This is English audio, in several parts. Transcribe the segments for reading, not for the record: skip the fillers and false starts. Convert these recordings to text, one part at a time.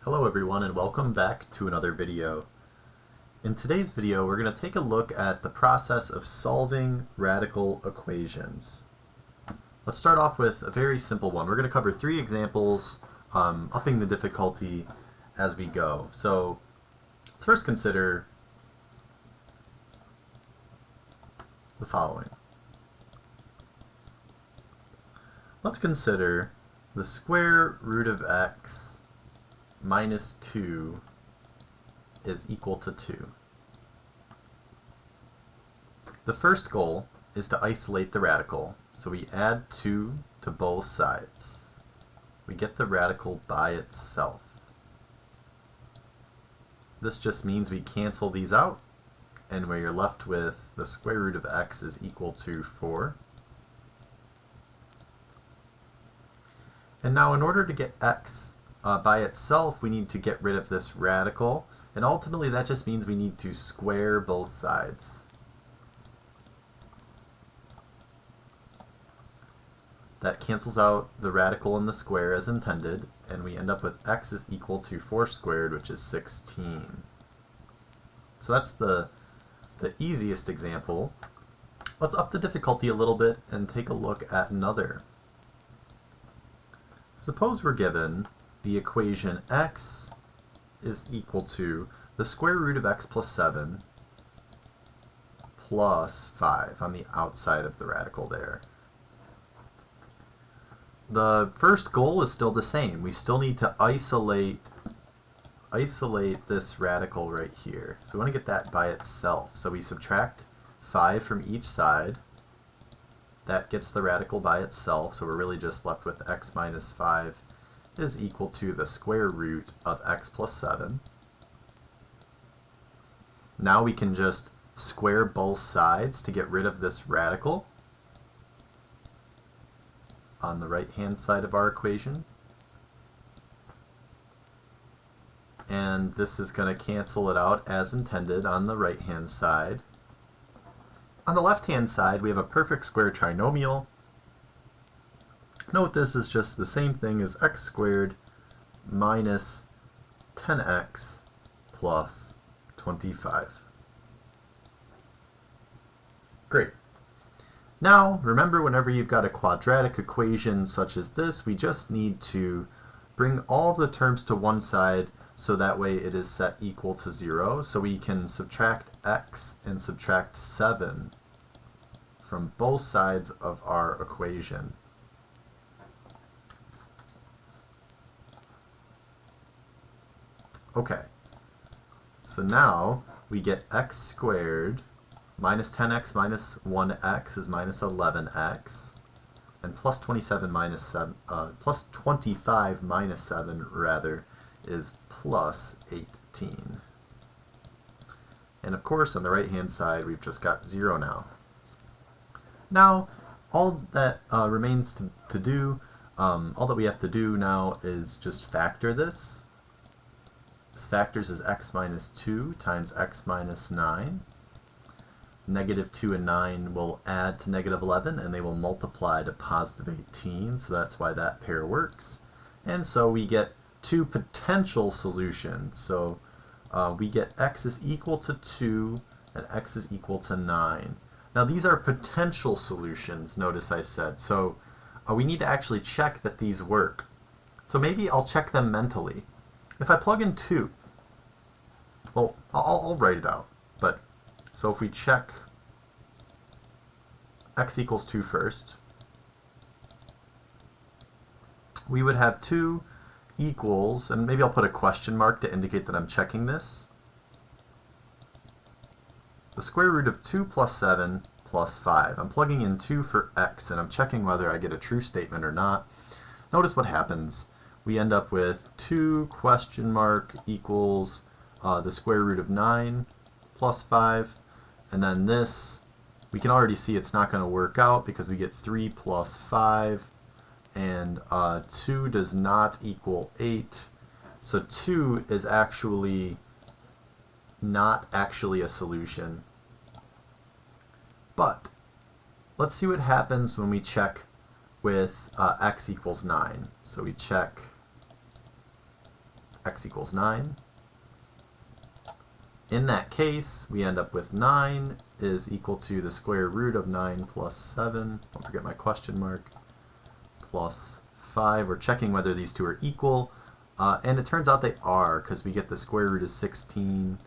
Hello everyone and welcome back to another video. In today's video we're going to take a look at the process of solving radical equations. Let's start off with a very simple one. We're going to cover three examples, upping the difficulty as we go. So let's first consider the following. Let's consider the square root of x minus 2 is equal to 2. The first goal is to isolate the radical, so we add 2 to both sides. We get the radical by itself. This just means we cancel these out, and we're left with the square root of x is equal to 4. And now in order to get x by itself, we need to get rid of this radical, and ultimately that just means we need to square both sides. That cancels out the radical and the square as intended, and we end up with x is equal to 4 squared, which is 16. So that's the easiest example. Let's up the difficulty a little bit and take a look at another. Suppose we're given the equation x is equal to the square root of x plus 7 plus 5 on the outside of the radical there. The first goal is still the same. We still need to isolate this radical right here. So we want to get that by itself. So we subtract 5 from each side. That gets the radical by itself, so we're really just left with x minus 5 is equal to the square root of x plus 7. Now we can just square both sides to get rid of this radical on the right hand side of our equation. And this is going to cancel it out as intended on the right hand side. On the left hand side we have a perfect square trinomial. Note this is just the same thing as x squared minus 10x plus 25. Great. Now remember, whenever you've got a quadratic equation such as this, we just need to bring all the terms to one side so that way it is set equal to 0. So we can subtract x and subtract 7 from both sides of our equation. Okay, so now we get x squared minus 10x minus 1x is minus 11x, and plus 27 minus 7, plus 25 minus 7 rather is plus 18. And of course on the right hand side we've just got 0 now. Now all that remains to do, all that we have to do now is just factor this. This factors as x minus 2 times x minus 9. Negative 2 and 9 will add to negative 11, and they will multiply to positive 18, so that's why that pair works. And so we get two potential solutions. So we get x is equal to 2 and x is equal to 9. Now these are potential solutions, notice I said. So we need to actually check that these work. So maybe I'll check them mentally. If I plug in 2, well, I'll write it out. But so if we check x equals 2 first, we would have 2 equals, and maybe I'll put a question mark to indicate that I'm checking this, the square root of 2 plus 7 plus 5. I'm plugging in 2 for x, and I'm checking whether I get a true statement or not. Notice what happens. We end up with 2 question mark equals the square root of 9 plus 5, and then this, we can already see it's not going to work out because we get 3 plus 5, and 2 does not equal 8, so 2 is actually not actually a solution. But let's see what happens when we check with x equals 9. So we check x equals 9. In that case, we end up with 9 is equal to the square root of 9 plus 7, don't forget my question mark, plus 5. We're checking whether these two are equal, and it turns out they are, because we get the square root of 16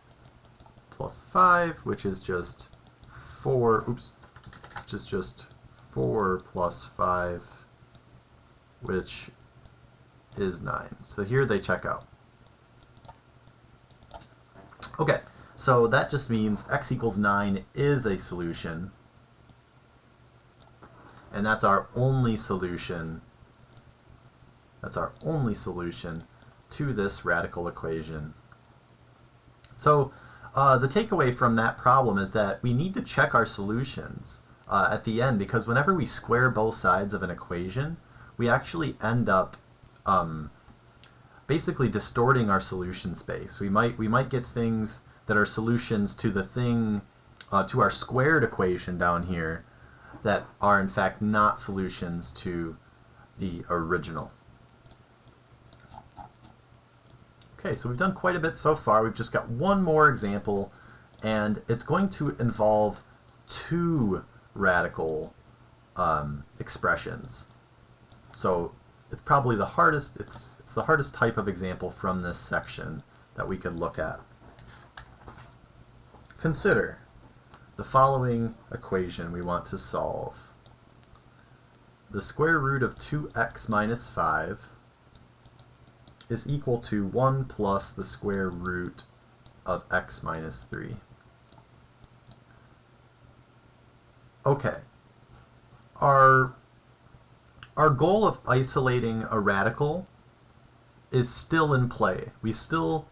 plus 5, which is just 4, which is just 4 plus 5, which is 9. So here they check out. Okay, so that just means x equals 9 is a solution, and that's our only solution. That's our only solution to this radical equation. So the takeaway from that problem is that we need to check our solutions at the end, because whenever we square both sides of an equation, we actually end up basically distorting our solution space. We might get things that are solutions to the thing, to our squared equation down here, that are in fact not solutions to the original. Okay, so we've done quite a bit so far. We've just got one more example, and it's going to involve two radical expressions. So it's probably the hardest, it's the hardest type of example from this section that we could look at. Consider the following equation we want to solve. The square root of 2x minus 5 is equal to 1 plus the square root of x minus 3. Okay, our goal of isolating a radical is still in play. We still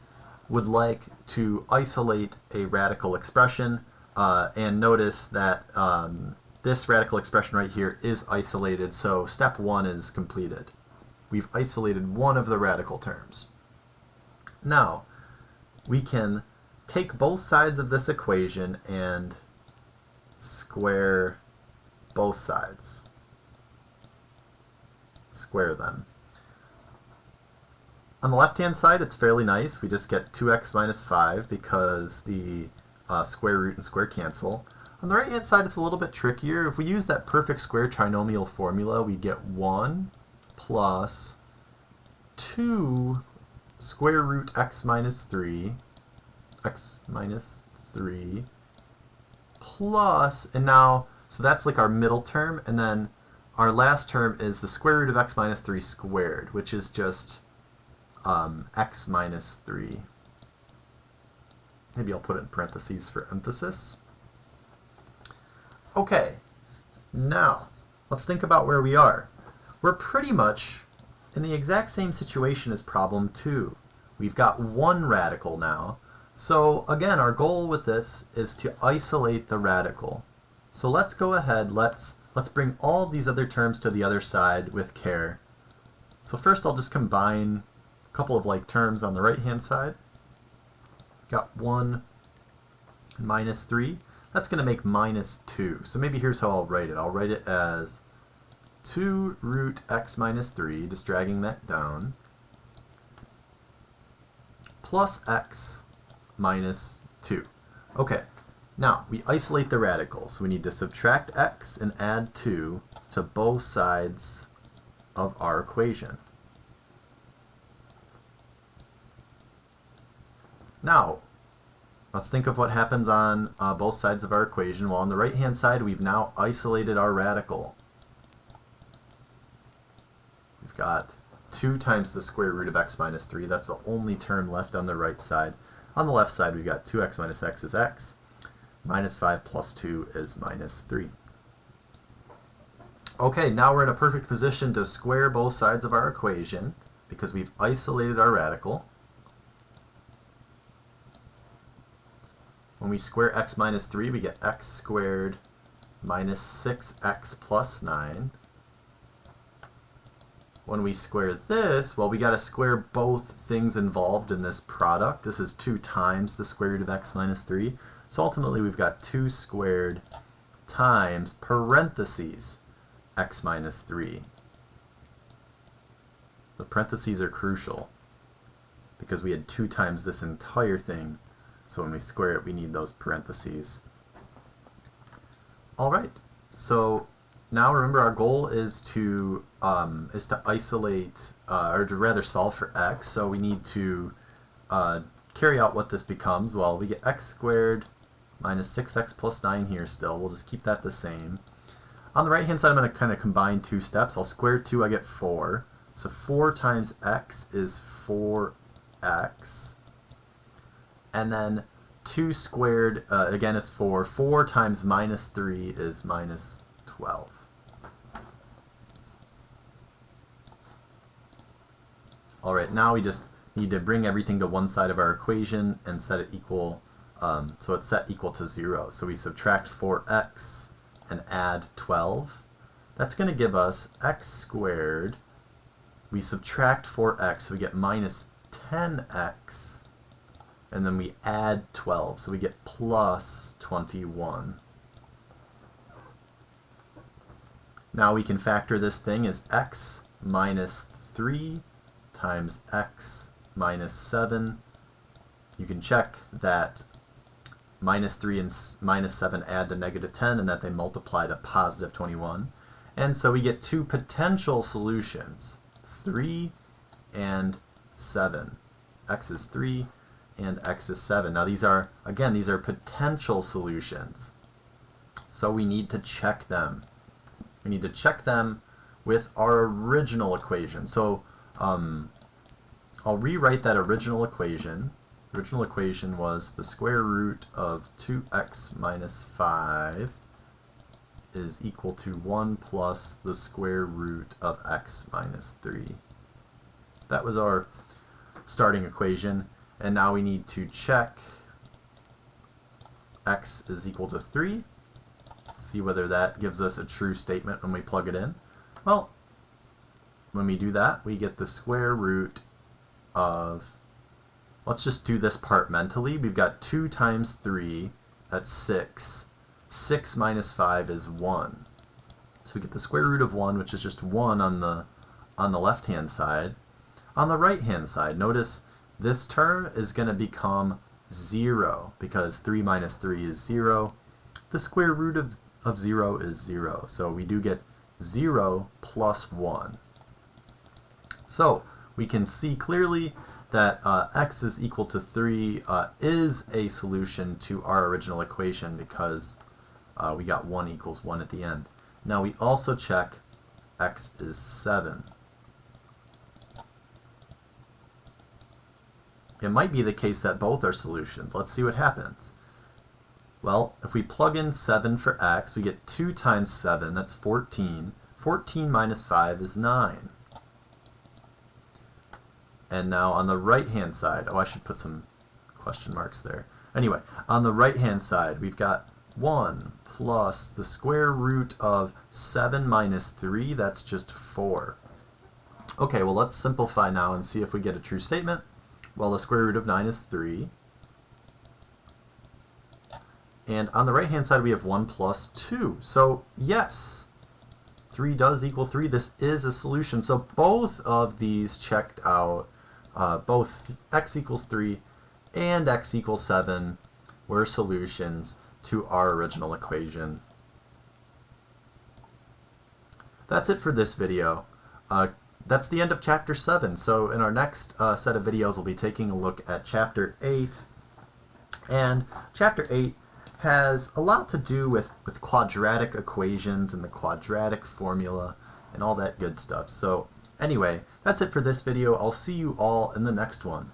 would like to isolate a radical expression, and notice that this radical expression right here is isolated, so step 1 is completed. We've isolated one of the radical terms. Now, we can take both sides of this equation and square both sides. Square them. On the left-hand side, it's fairly nice. We just get 2x minus 5 because the square root and square cancel. On the right-hand side, it's a little bit trickier. If we use that perfect square trinomial formula, we get 1 plus 2 square root x minus 3 plus, and now, so that's like our middle term, and then our last term is the square root of x minus 3 squared, which is just x minus 3. Maybe I'll put it in parentheses for emphasis. Okay, now let's think about where we are. We're pretty much in the exact same situation as problem 2. We've got one radical now. So again, our goal with this is to isolate the radical. So let's go ahead, let's bring all these other terms to the other side with care. So first I'll just combine a couple of like terms on the right hand side. Got 1 minus 3. That's going to make minus 2. So maybe here's how I'll write it. I'll write it as 2 root x minus 3, just dragging that down, plus x minus 2. Okay, now we isolate the radicals. We need to subtract x and add 2 to both sides of our equation. Now, let's think of what happens on both sides of our equation. Well, on the right-hand side, we've now isolated our radical. We've got 2 times the square root of x minus 3. That's the only term left on the right side. On the left side, we've got 2x minus x is x. Minus 5 plus 2 is minus 3. Okay, now we're in a perfect position to square both sides of our equation because we've isolated our radical. When we square x minus 3, we get x squared minus 6x plus 9. When we square this, well, we got to square both things involved in this product. This is 2 times the square root of x minus 3. So ultimately, we've got 2 squared times parentheses x minus 3. The parentheses are crucial because we had 2 times this entire thing. So when we square it, we need those parentheses. All right. So now remember, our goal is to isolate, or to rather solve for x. So we need to carry out what this becomes. Well, we get x squared minus 6x plus 9 here still. We'll just keep that the same. On the right hand side, I'm going to kind of combine 2 steps. I'll square 2, I get 4. So 4 times x is 4x. And then 2 squared, again, is 4. 4 times minus 3 is minus 12. All right, now we just need to bring everything to one side of our equation and set it equal, so it's set equal to 0. So we subtract 4x and add 12. That's going to give us x squared. We subtract 4x, so we get minus 10x. And then we add 12, so we get plus 21. Now we can factor this thing as x minus 3 times x minus 7. You can check that minus 3 and minus 7 add to negative 10 and that they multiply to positive 21. And so we get 2 potential solutions, 3 and 7. X is 3 and x is 7. Now these are, again, these are potential solutions. So we need to check them. We need to check them with our original equation. So I'll rewrite that original equation. The original equation was the square root of 2x minus 5 is equal to 1 plus the square root of x minus 3. That was our starting equation. And now we need to check x is equal to 3. See whether that gives us a true statement when we plug it in. Well, when we do that, we get the square root of, let's just do this part mentally. We've got 2 times 3, that's 6. 6 minus 5 is 1. So we get the square root of 1, which is just 1 on the left-hand side. On the right-hand side, notice this term is going to become 0 because 3 minus 3 is 0. The square root of 0 is 0. So we do get 0 plus 1. So we can see clearly that x is equal to 3 is a solution to our original equation because we got 1 equals 1 at the end. Now we also check x is 7. It might be the case that both are solutions. Let's see what happens. Well, if we plug in 7 for x, we get 2 times 7, that's 14. 14 minus 5 is 9. And now on the right-hand side, oh, I should put some question marks there. Anyway, on the right-hand side, we've got 1 plus the square root of 7 minus 3, that's just 4. Okay, well, let's simplify now and see if we get a true statement. Well, the square root of 9 is 3. And on the right-hand side, we have 1 plus 2. So, yes, 3 does equal 3. This is a solution. So both of these checked out. Both x equals 3 and x equals 7 were solutions to our original equation. That's it for this video. That's the end of Chapter 7. So in our next set of videos, we'll be taking a look at Chapter 8. And Chapter 8 has a lot to do with quadratic equations and the quadratic formula and all that good stuff. So anyway, that's it for this video. I'll see you all in the next one.